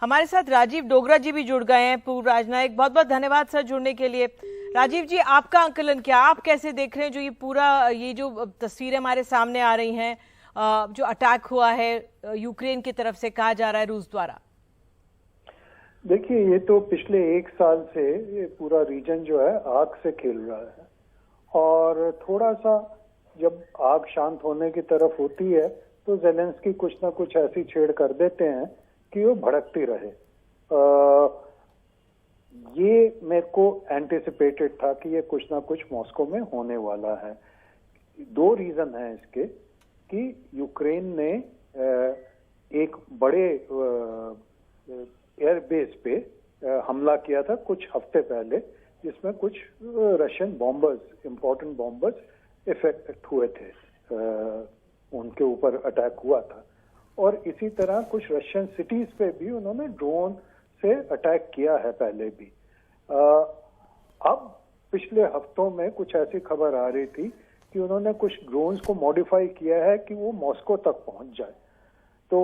हमारे साथ राजीव डोगरा जी भी जुड़ गए हैं, पूर्व राजनयिक। बहुत बहुत धन्यवाद सर जुड़ने के लिए। राजीव जी, आपका आंकलन क्या, आप कैसे देख रहे हैं जो ये जो तस्वीरें हमारे सामने आ रही हैं, जो अटैक हुआ है यूक्रेन की तरफ से, कहा जा रहा है रूस द्वारा? देखिए, ये तो पिछले एक साल से ये पूरा रीजन जो है आग से खेल रहा है, और थोड़ा सा जब आग शांत होने की तरफ होती है तो ज़ेलेंस्की कुछ ना कुछ ऐसी छेड़ कर देते हैं कि वो भड़कती रहे। ये मेरे को एंटिसिपेटेड था कि ये कुछ ना कुछ मॉस्को में होने वाला है। दो रीजन हैं इसके कि यूक्रेन ने एक बड़े एयरबेस पे हमला किया था कुछ हफ्ते पहले, जिसमें कुछ Russian bombers, important bombers effect हुए थे, उनके ऊपर अटैक हुआ था। और इसी तरह कुछ रशियन सिटीज पे भी उन्होंने ड्रोन से अटैक किया है पहले भी। अब पिछले हफ्तों में कुछ ऐसी खबर आ रही थी कि उन्होंने कुछ ड्रोन्स को मॉडिफाई किया है कि वो मॉस्को तक पहुंच जाए। तो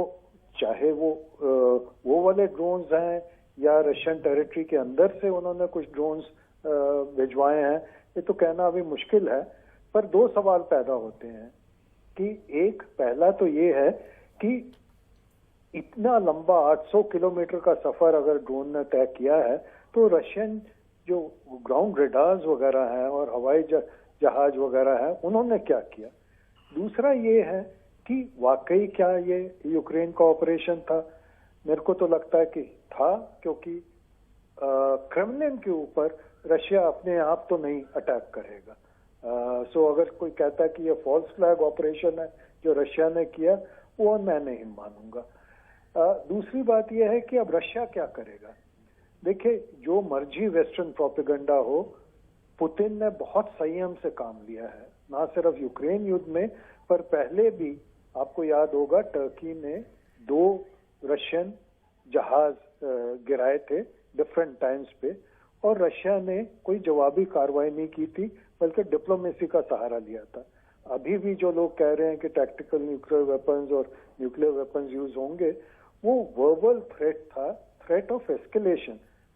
चाहे वो वाले ड्रोन्स हैं या रशियन टेरिटरी के अंदर से उन्होंने कुछ ड्रोन्स भिजवाए हैं, ये तो कहना अभी मुश्किल है। पर दो सवाल पैदा होते हैं कि एक, पहला तो ये है कि इतना लंबा 800 किलोमीटर का सफर अगर ड्रोन ने तय किया है तो रशियन जो ग्राउंड रेडार्स वगैरह हैं और हवाई जहाज वगैरह हैं, उन्होंने क्या किया। दूसरा ये है कि वाकई क्या ये यूक्रेन का ऑपरेशन था। मेरे को तो लगता है कि था, क्योंकि क्रेमलिन के ऊपर रशिया अपने आप तो नहीं अटैक करेगा। सो अगर कोई कहता है कि ये फॉल्स फ्लैग ऑपरेशन है जो रशिया ने किया, वो मैं नहीं मानूंगा। दूसरी बात यह है कि अब रशिया क्या करेगा। देखिए, जो मर्जी वेस्टर्न प्रोपेगेंडा हो, पुतिन ने बहुत संयम से काम लिया है, ना सिर्फ यूक्रेन युद्ध में, पर पहले भी आपको याद होगा टर्की ने 2 रशियन जहाज गिराए थे डिफरेंट टाइम्स पे, और रशिया ने कोई जवाबी कार्रवाई नहीं की थी, बल्कि डिप्लोमेसी का सहारा लिया था। अभी भी जो लोग कह रहे हैं कि टैक्टिकल न्यूक्लियर वेपन्स और न्यूक्लियर वेपन्स यूज होंगे, वो वर्बल थ्रेट था, थ्रेट ऑफ एस्केलेशन,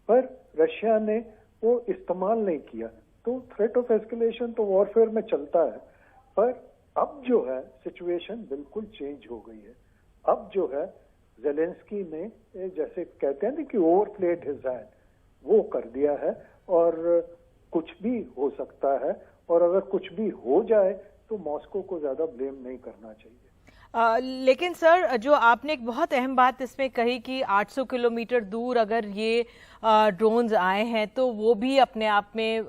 पर रशिया ने वो इस्तेमाल नहीं किया। तो थ्रेट ऑफ एस्केलेशन तो वॉरफेयर में चलता है, पर अब जो है सिचुएशन बिल्कुल चेंज हो गई है। अब जो है ज़ेलेंस्की ने, जैसे कहते हैं ना कि ओवरप्लेड हिज हैंड, वो कर दिया है, और कुछ भी हो सकता है। और अगर कुछ भी हो जाए तो मॉस्को को ज्यादा ब्लेम नहीं करना चाहिए। लेकिन सर, जो आपने एक बहुत अहम बात इसमें कही कि 800 किलोमीटर दूर अगर ये ड्रोन्स आए हैं तो वो भी अपने आप में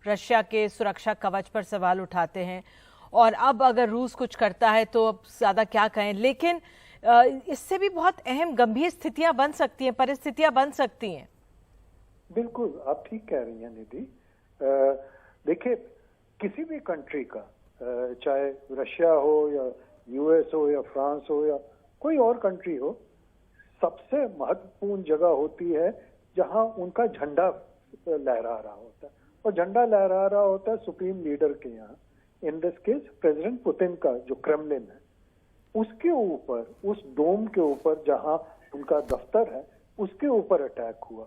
रशिया के सुरक्षा कवच पर सवाल उठाते हैं, और अब अगर रूस कुछ करता है तो अब ज्यादा क्या कहें। लेकिन इससे भी बहुत अहम गंभीर स्थितियां बन सकती हैं, परिस्थितियां बन सकती हैं। बिल्कुल, आप ठीक कह रही हैं निधि। देखिए, किसी भी कंट्री का, चाहे रशिया हो या यूएस हो या फ्रांस हो या कोई और कंट्री हो, सबसे महत्वपूर्ण जगह होती है जहां उनका झंडा लहरा रहा होता है, और झंडा लहरा रहा होता है सुप्रीम लीडर के यहाँ, in this case president Putin का जो क्रेमलिन है, उसके ऊपर, उस डोम के ऊपर जहां उनका दफ्तर है, उसके ऊपर अटैक हुआ।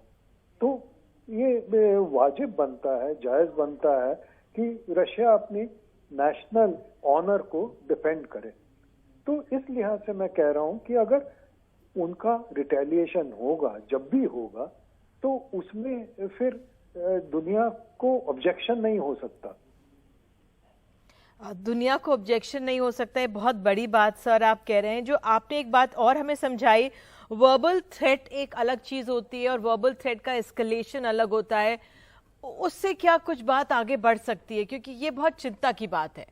तो ये वाजिब बनता है, जायज बनता है कि रशिया अपनी नेशनल ऑनर को डिफेंड करे। तो इस लिहाज से मैं कह रहा हूं कि अगर उनका रिटेलिएशन होगा, जब भी होगा, तो उसमें फिर दुनिया को ऑब्जेक्शन नहीं हो सकता। दुनिया को ऑब्जेक्शन नहीं हो सकता है, बहुत बड़ी बात सर आप कह रहे हैं। जो आपने एक बात और हमें समझाई, वर्बल थ्रेट एक अलग चीज होती है और वर्बल थ्रेट का एस्केलेशन अलग होता है। उससे क्या कुछ बात आगे बढ़ सकती है, क्योंकि ये बहुत चिंता की बात है,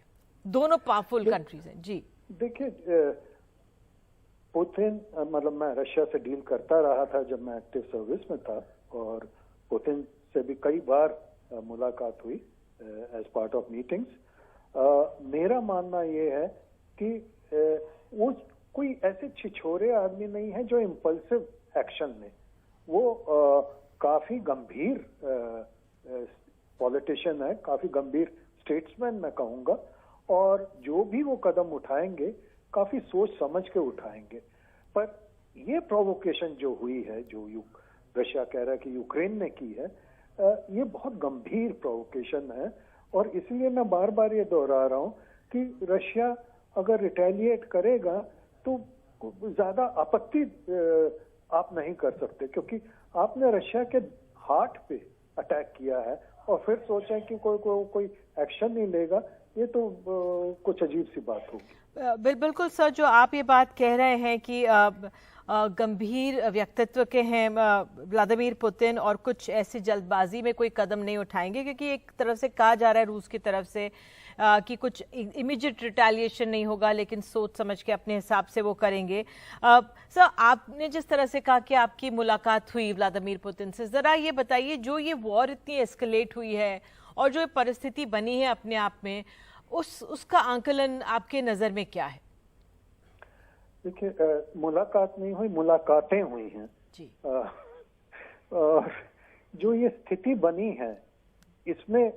दोनों पावरफुल कंट्रीज हैं। जी देखिए, पुतिन, मतलब मैं रशिया से डील करता रहा था जब मैं एक्टिव सर्विस में था, और पुतिन से भी कई बार मुलाकात हुई एज पार्ट ऑफ मीटिंग्स। मेरा मानना ये है कि वो कोई ऐसे छिछोरे आदमी नहीं है जो इम्पल्सिव एक्शन में, वो काफी गंभीर पॉलिटिशियन है, काफी गंभीर स्टेट्समैन मैं कहूंगा, और जो भी वो कदम उठाएंगे काफी सोच समझ के उठाएंगे। पर ये प्रोवोकेशन जो हुई है, जो रशिया कह रहा है कि यूक्रेन ने की है, ये बहुत गंभीर प्रोवोकेशन है। और इसलिए मैं बार बार ये दोहरा रहा हूं कि रशिया अगर रिटेलिएट करेगा तो ज्यादा आपत्ति आप नहीं कर सकते, क्योंकि आपने रशिया के हार्ट पे अटैक किया है और फिर सोचा कि कोई एक्शन नहीं लेगा, ये तो कुछ अजीब सी बात होगी। बिल्कुल सर, जो आप ये बात कह रहे हैं कि गंभीर व्यक्तित्व के हैं व्लादिमीर पुतिन और कुछ ऐसी जल्दबाजी में कोई कदम नहीं उठाएंगे, क्योंकि एक तरफ से कहा जा रहा है रूस की तरफ से कि कुछ इमीडिएट रिटेलिएशन नहीं होगा, लेकिन सोच समझ के अपने हिसाब से वो करेंगे। सर, आपने जिस तरह से कहा कि आपकी मुलाकात हुई व्लादिमीर पुतिन से, जरा ये बताइए जो ये वॉर इतनी एस्केलेट हुई है और जो परिस्थिति बनी है अपने आप में, उसका आंकलन आपके नजर में क्या है? देखिए, मुलाकात नहीं हुई, मुलाकातें हुई हैं जी। और जो ये स्थिति बनी है, इसमें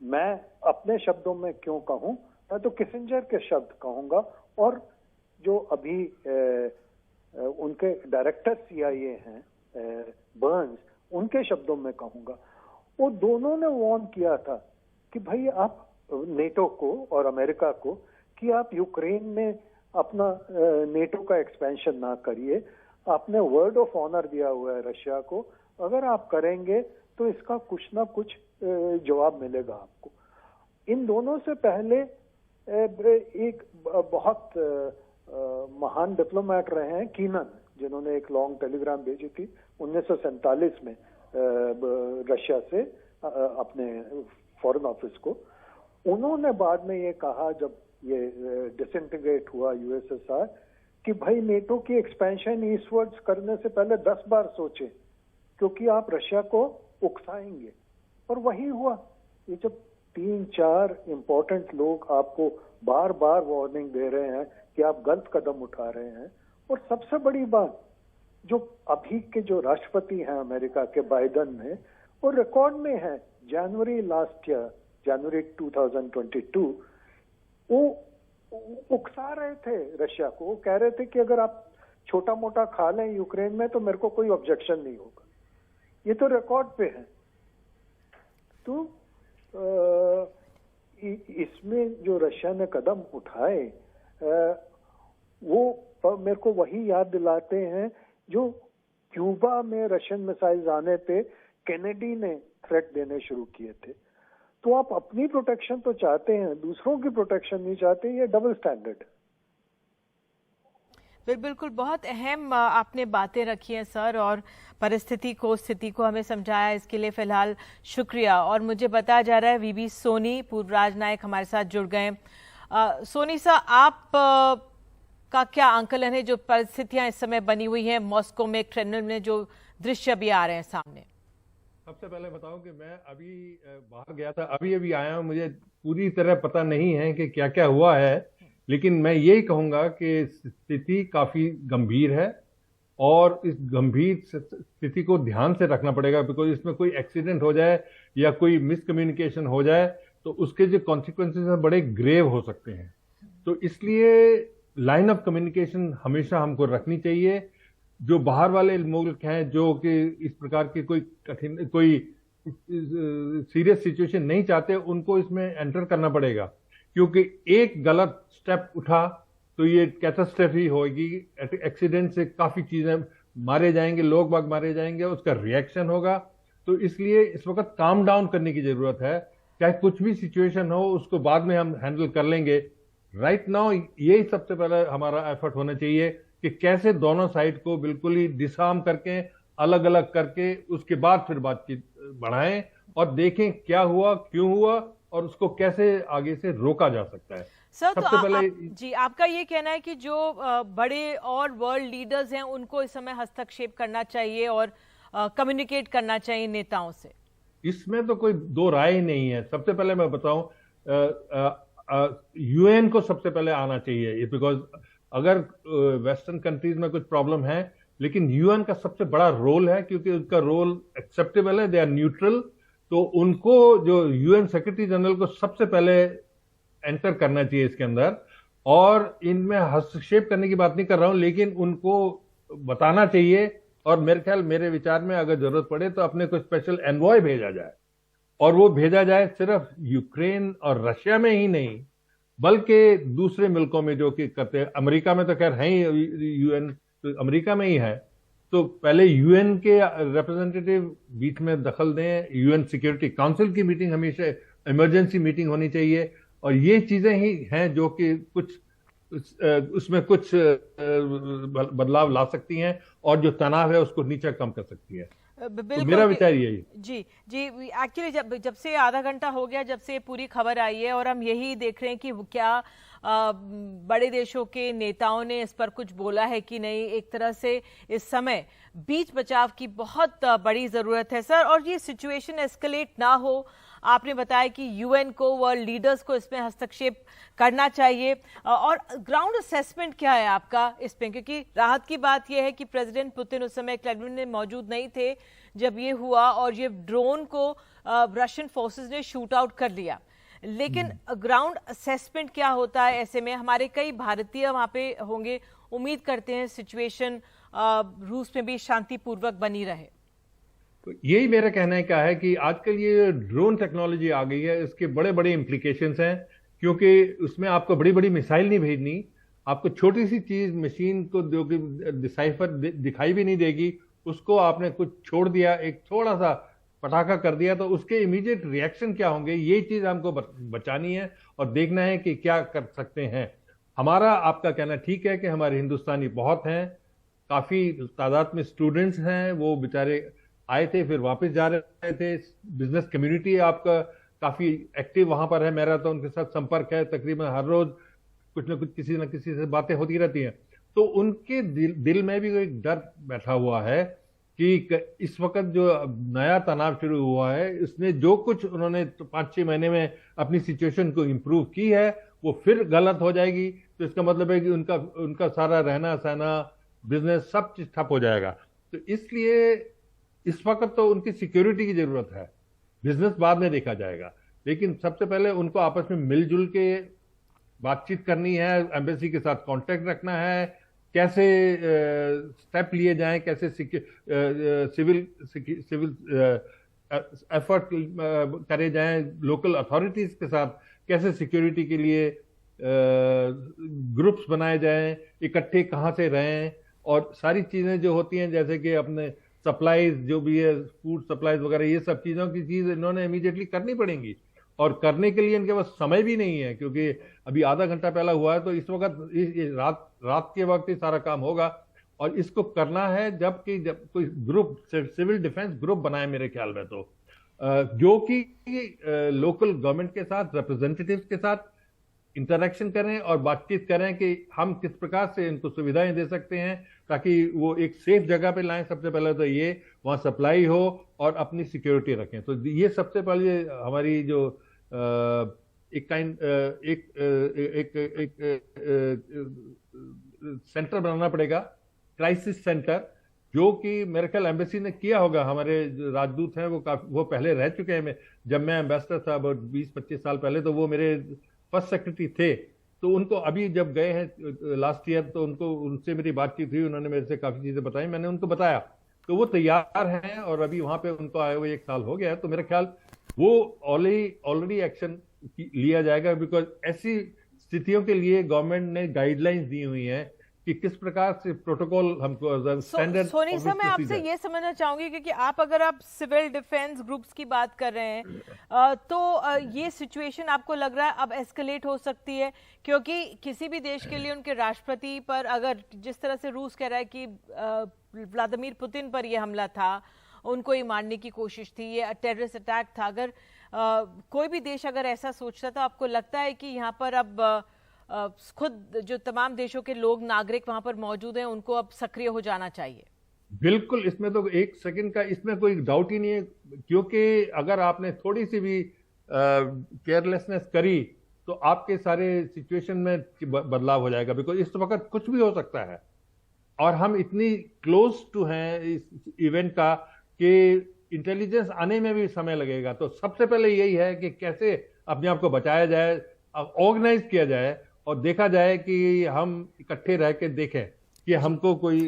मैं अपने शब्दों में क्यों कहूं, मैं तो किसिंजर के शब्द कहूंगा, और जो अभी उनके डायरेक्टर CIA हैं बर्न्स, उनके शब्दों में कहूंगा। वो दोनों ने वार्न किया था कि भाई आप नेटो को और अमेरिका को कि आप यूक्रेन में अपना नेटो का एक्सपेंशन ना करिए। आपने वर्ड ऑफ ऑनर दिया हुआ है रशिया को, अगर आप करेंगे तो इसका कुछ ना कुछ जवाब मिलेगा आपको। इन दोनों से पहले एक बहुत महान डिप्लोमेट रहे हैं कीनन, जिन्होंने एक लॉन्ग टेलीग्राम भेजी थी 1947 में रशिया से अपने फॉरेन ऑफिस को। उन्होंने बाद में ये कहा, जब ये डिसइंटीग्रेट हुआ USSR, कि भाई नेटो की एक्सपेंशन ईस्टवर्ड्स करने से पहले 10 बार सोचे, क्योंकि आप रशिया को उकसाएंगे। और वही हुआ। ये जब 3-4 इंपॉर्टेंट लोग आपको बार बार वार्निंग दे रहे हैं कि आप गलत कदम उठा रहे हैं, और सबसे बड़ी बात, जो अभी के जो राष्ट्रपति हैं अमेरिका के बाइडन में, वो रिकॉर्ड में है, जनवरी 2022, वो उकसा रहे थे रशिया को। वो कह रहे थे कि अगर आप छोटा मोटा खा लें यूक्रेन में तो मेरे को कोई ऑब्जेक्शन नहीं होगा। ये तो रिकॉर्ड पे है। तो इसमें जो रशिया ने कदम उठाए, वो मेरे को वही याद दिलाते हैं जो क्यूबा में रशियन मिसाइल्स आने पे केनेडी ने थ्रेट देने शुरू किए थे। तो आप अपनी प्रोटेक्शन तो चाहते हैं, दूसरों की प्रोटेक्शन नहीं चाहते, ये डबल स्टैंडर्ड है। बिल्कुल, बहुत अहम आपने बातें रखी हैं सर, और स्थिति को हमें समझाया, इसके लिए फिलहाल शुक्रिया। और मुझे बताया जा रहा है VB सोनी, पूर्व राजनायक, हमारे साथ जुड़ गए। सोनी सर, आप का क्या आंकलन है जो परिस्थितियां इस समय बनी हुई हैं मॉस्को में, क्रेमलिन में, जो दृश्य भी आ रहे हैं सामने? सबसे पहले बताऊं कि मैं अभी बाहर गया था, अभी आया हूं। मुझे पूरी तरह पता नहीं है कि क्या क्या हुआ है, लेकिन मैं यही कहूंगा कि स्थिति काफी गंभीर है और इस गंभीर स्थिति को ध्यान से रखना पड़ेगा, बिकॉज इसमें कोई एक्सीडेंट हो जाए या कोई मिसकम्युनिकेशन हो जाए तो उसके जो कॉन्सिक्वेंसेस हैं बड़े ग्रेव हो सकते हैं। तो इसलिए लाइन ऑफ कम्युनिकेशन हमेशा हमको रखनी चाहिए। जो बाहर वाले मुल्क हैं जो कि इस प्रकार की कोई सीरियस सिचुएशन नहीं चाहते, उनको इसमें एंटर करना पड़ेगा, क्योंकि एक गलत स्टेप उठा तो ये कैटास्ट्रॉफी होगी। एक्सीडेंट से काफी चीजें मारे जाएंगे, लोग बाग मारे जाएंगे, उसका रिएक्शन होगा। तो इसलिए इस वक्त काम डाउन करने की जरूरत है। चाहे कुछ भी सिचुएशन हो, उसको बाद में हम हैंडल कर लेंगे। राइट नाउ यही सबसे पहले हमारा एफर्ट होना चाहिए कि कैसे दोनों साइड को बिल्कुल ही डिसआर्म करके, अलग अलग करके, उसके बाद फिर बातचीत बढ़ाएं और देखें क्या हुआ, क्यों हुआ और उसको कैसे आगे से रोका जा सकता है। सर, तो जी, आपका ये कहना है कि जो बड़े और वर्ल्ड लीडर्स हैं उनको इस समय हस्तक्षेप करना चाहिए और कम्युनिकेट करना चाहिए नेताओं से? इसमें तो कोई दो राय ही नहीं है। सबसे पहले मैं बताऊं, UN को सबसे पहले आना चाहिए, बिकॉज अगर वेस्टर्न कंट्रीज में कुछ प्रॉब्लम है, लेकिन UN का सबसे बड़ा रोल है, क्योंकि उनका रोल एक्सेप्टेबल है, दे आर न्यूट्रल। तो उनको, जो UN सेक्रेटरी जनरल को सबसे पहले एंटर करना चाहिए इसके अंदर, और इनमें हस्तक्षेप करने की बात नहीं कर रहा हूं, लेकिन उनको बताना चाहिए। और मेरे ख्याल, मेरे विचार में अगर जरूरत पड़े तो अपने को स्पेशल एनवॉय भेजा जाए, और वो भेजा जाए सिर्फ यूक्रेन और रशिया में ही नहीं, बल्कि दूसरे मुल्कों में जो कि करते हैं। अमेरिका में तो खैर है ही, यूएन तो अमेरिका में ही है, तो पहले यूएन के रिप्रेजेंटेटिव बीच में दखल दें। यूएन सिक्योरिटी काउंसिल की मीटिंग हमेशा इमरजेंसी मीटिंग होनी चाहिए, और ये चीजें ही हैं जो कि कुछ उसमें कुछ बदलाव ला सकती हैं, और जो तनाव है उसको नीचे कम कर सकती है। तो मेरा विचार यही है। जी जी, एक्चुअली जब से आधा घंटा हो गया जब से पूरी खबर आई है, और हम यही देख रहे हैं कि क्या बड़े देशों के नेताओं ने इस पर कुछ बोला है कि नहीं। एक तरह से इस समय बीच बचाव की बहुत बड़ी जरूरत है सर, और ये सिचुएशन एस्केलेट ना हो। आपने बताया कि यूएन को, वर्ल्ड लीडर्स को इसमें हस्तक्षेप करना चाहिए। और ग्राउंड असेसमेंट क्या है आपका इसमें, क्योंकि राहत की बात यह है कि प्रेसिडेंट पुतिन उस समय क्लेमलिन में मौजूद नहीं थे जब ये हुआ, और ये ड्रोन को रशियन फोर्सेस ने शूट आउट कर लिया। लेकिन ग्राउंड असेसमेंट क्या होता है ऐसे में? हमारे कई भारतीय वहां पे होंगे, उम्मीद करते हैं सिचुएशन रूस में भी शांतिपूर्वक बनी रहे। तो यही मेरा कहना है क्या है कि आजकल ये ड्रोन टेक्नोलॉजी आ गई है, इसके बड़े बड़े इम्प्लीकेशंस हैं, क्योंकि उसमें आपको बड़ी बड़ी मिसाइल नहीं भेजनी, आपको छोटी सी चीज मशीन को जो कि डिसाइफर दिखाई भी नहीं देगी, उसको आपने कुछ छोड़ दिया, एक थोड़ा सा पटाखा कर दिया, तो उसके इमीडिएट रिएक्शन क्या होंगे, ये चीज हमको बचानी है और देखना है कि क्या कर सकते हैं। हमारा, आपका कहना ठीक है कि हमारे हिंदुस्तानी बहुत हैं, काफी तादाद में स्टूडेंट्स हैं, वो बेचारे आए थे फिर वापस जा रहे थे। बिजनेस कम्युनिटी आपका काफी एक्टिव वहां पर है, मेरा तो उनके साथ संपर्क है, तकरीबन हर रोज कुछ न कुछ किसी न किसी से बातें होती रहती हैं। तो उनके दिल में भी एक डर बैठा हुआ है कि इस वक्त जो नया तनाव शुरू हुआ है, इसने जो कुछ उन्होंने 5-6 महीने में अपनी सिचुएशन को इंप्रूव की है, वो फिर गलत हो जाएगी। तो इसका मतलब है कि उनका सारा रहना सहना, बिजनेस, सब चीज ठप हो जाएगा। तो इसलिए इस वक्त तो उनकी सिक्योरिटी की जरूरत है, बिजनेस बाद में देखा जाएगा, लेकिन सबसे पहले उनको आपस में मिलजुल के बातचीत करनी है, एम्बेसी के साथ कांटेक्ट रखना है, कैसे स्टेप लिए जाएं, कैसे सिविल एफर्ट करे जाएं, लोकल अथॉरिटीज के साथ कैसे सिक्योरिटी के लिए ग्रुप्स बनाए जाएं, इकट्ठे कहाँ से रहें, और सारी चीजें जो होती हैं जैसे कि अपने सप्लाईज जो भी है, फूड सप्लाईज वगैरह, ये सब चीजों की चीज इन्होंने इमीडिएटली करनी पड़ेंगी, और करने के लिए इनके पास समय भी नहीं है, क्योंकि अभी आधा घंटा पहला हुआ है, तो इस वक्त रात के वक्त ही सारा काम होगा। और इसको करना है जब कोई ग्रुप, सिविल डिफेंस ग्रुप बनाए मेरे ख्याल में, तो जो कि लोकल गवर्नमेंट के साथ, रिप्रेजेंटेटिव्स के साथ इंटरेक्शन करें और बातचीत करें कि हम किस प्रकार से इनको सुविधाएं दे सकते हैं, ताकि वो एक सेफ जगह पे लाएं। सबसे पहले तो ये वहां सप्लाई हो और अपनी सिक्योरिटी रखें। तो ये सबसे पहले हमारी जो एक सेंटर बनाना पड़ेगा, क्राइसिस सेंटर, जो कि मेरे ख्याल एम्बेसी ने किया होगा। हमारे जो राजदूत हैं वो पहले रह चुके हैं। जब मैं एम्बेसडर था 20-25 साल पहले, तो वो मेरे फर्स्ट सेक्रेटरी थे। तो उनको अभी जब गए हैं लास्ट ईयर, तो उनसे मेरी बातचीत हुई, उन्होंने मेरे से काफी चीजें बताई, मैंने उनको बताया, तो वो तैयार हैं, और अभी वहां पे उनको आए हुए 1 साल हो गया है। तो मेरे ख्याल वो ऑलरेडी एक्शन लिया जाएगा, बिकॉज ऐसी स्थितियों के लिए गवर्नमेंट ने गाइडलाइंस दी हुई हैं कि किस प्रकार से प्रोटोकॉल हमको स्टैंडर्ड। सोनी सर, मैं आपसे ये समझना चाहूंगी, क्योंकि अगर आप सिविल डिफेंस ग्रुप्स की बात कर रहे हैं, तो ये सिचुएशन आपको लग रहा है अब एस्केलेट हो सकती है? क्योंकि किसी भी देश के लिए उनके राष्ट्रपति पर, अगर जिस तरह से रूस कह रहा है कि व्लादिमीर पुतिन पर यह हमला था, उनको ही मारने की कोशिश थी, ये टेररिस्ट अटैक था, अगर कोई भी देश अगर ऐसा सोचता, तो आपको लगता है कि यहाँ पर अब खुद जो तमाम देशों के लोग, नागरिक वहां पर मौजूद हैं, उनको अब सक्रिय हो जाना चाहिए? बिल्कुल, इसमें तो 1 सेकंड का इसमें कोई डाउट ही नहीं है, क्योंकि अगर आपने थोड़ी सी भी केयरलेसनेस करी, तो आपके सारे सिचुएशन में बदलाव हो जाएगा। बिकॉज इस वक्त कुछ भी हो सकता है, और हम इतनी क्लोज टू हैं इस इवेंट का कि इंटेलिजेंस आने में भी समय लगेगा। तो सबसे पहले यही है कि कैसे अपने आप को बचाया जाए, ऑर्गेनाइज किया जाए, और देखा जाए कि हम इकट्ठे रह के देखें कि हमको कोई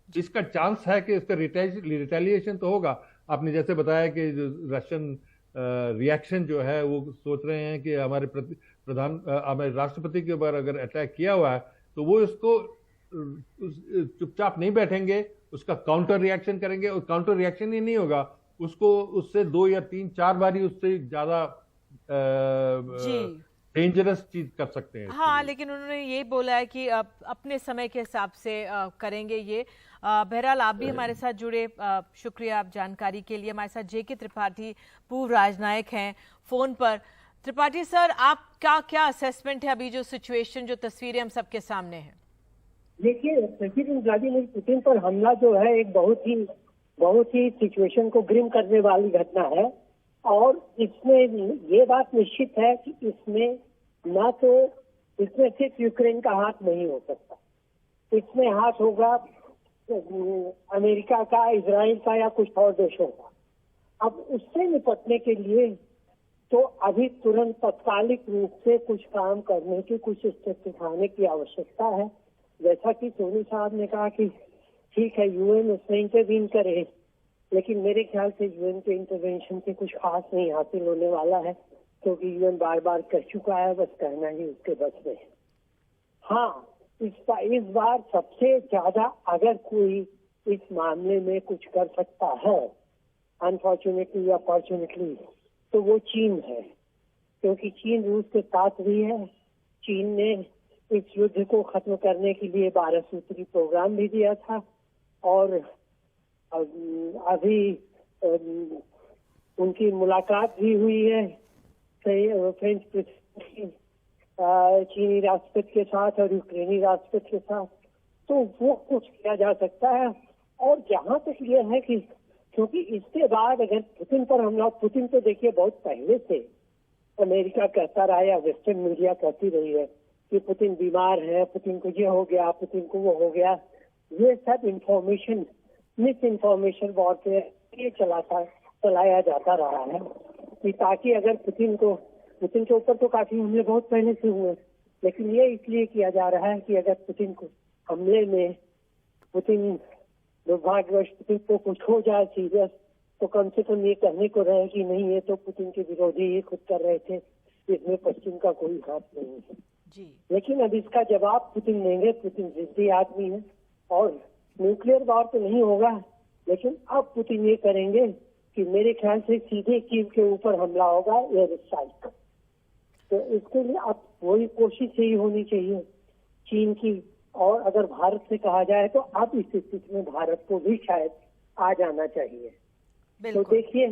इसका चांस है कि इसका रिटेलिएशन तो होगा। आपने जैसे बताया कि जो रशियन रिएक्शन जो है वो सोच रहे हैं कि हमारे हमारे राष्ट्रपति के ऊपर अगर अटैक किया हुआ है तो वो इसको चुपचाप नहीं बैठेंगे, उसका काउंटर रिएक्शन करेंगे। और काउंटर रिएक्शन ही नहीं होगा, उसको उससे 2 या 3 4 बारी उससे ज्यादा डेंजरस चीज कर सकते हैं। हाँ, लेकिन उन्होंने ये बोला है कि अपने समय के हिसाब से करेंगे ये। बहरहाल आप भी हमारे साथ जुड़े, शुक्रिया आप जानकारी के लिए। हमारे साथ जेके त्रिपाठी पूर्व राजनायक हैं फोन पर। त्रिपाठी सर, आपका क्या असेसमेंट है अभी जो सिचुएशन, जो तस्वीरें हम सबके सामने हैं? देखिए, प्रेसिडेंट व्लादिमीर पुतिन पर हमला जो है एक बहुत ही सिचुएशन को ग्रिम करने वाली घटना है। और इसमें ये बात निश्चित है कि इसमें सिर्फ यूक्रेन का हाथ नहीं हो सकता, इसमें हाथ होगा अमेरिका का, इजराइल का या कुछ और देशों का। अब उससे निपटने के लिए तो अभी तुरंत तत्कालिक रूप से कुछ काम करने की, कुछ स्टेप उठाने की आवश्यकता है। जैसा कि सोनी साहब ने कहा कि ठीक है यूएन उसमें इंटरवीन करे, लेकिन मेरे ख्याल से यूएन के इंटरवेंशन से कुछ खास नहीं हासिल होने वाला है, क्योंकि यूएन बार बार कह चुका है, बस कहना ही उसके बस में है। हाँ, इस बार सबसे ज्यादा अगर कोई इस मामले में कुछ कर सकता है, अनफॉर्चुनेटली या फॉर्चुनेटली, तो वो चीन है, क्योंकि चीन रूस के साथ भी है। चीन ने इस युद्ध को खत्म करने के लिए 12 सूत्री प्रोग्राम भी दिया था, और अभी उनकी मुलाकात भी हुई है फ्रेंच प्रेसिडेंट चीनी राष्ट्रपति के साथ और यूक्रेनी राष्ट्रपति के साथ। तो वो कुछ किया जा सकता है। और जहाँ तक ये है कि क्योंकि इसके बाद अगर पुतिन पर हमला, पुतिन तो देखिए बहुत पहले से अमेरिका कहता रहा या वेस्टर्न मीडिया कहती रही है कि पुतिन बीमार है, पुतिन को ये हो गया, पुतिन को वो हो गया। ये सब इंफॉर्मेशन, मिस इन्फॉर्मेशन वॉरफेयर ये चलाया जाता रहा है कि ताकि अगर पुतिन के ऊपर तो काफी हमले बहुत पहले से हुए, लेकिन ये इसलिए किया जा रहा है कि अगर पुतिन को हमले में दुर्भाग्यवश पुतिन को कुछ हो जाए सीरियस, तो कम से कम ये कहने को रहे कि नहीं, ये तो पुतिन के विरोधी ही खुद कर रहे थे, इसमें पश्चिम का कोई हाथ नहीं है जी। लेकिन अब इसका जवाब पुतिन देंगे। पुतिन जिद्दी आदमी है और न्यूक्लियर वॉर तो नहीं होगा, लेकिन अब पुतिन ये करेंगे कि मेरे ख्याल से सीधे कीव के ऊपर हमला होगा एयर स्ट्राइक। तो इसके लिए अब वही कोशिश यही होनी चाहिए चीन की। और अगर भारत से कहा जाए तो अब इस स्थिति में भारत को भी शायद आ जाना चाहिए। तो देखिए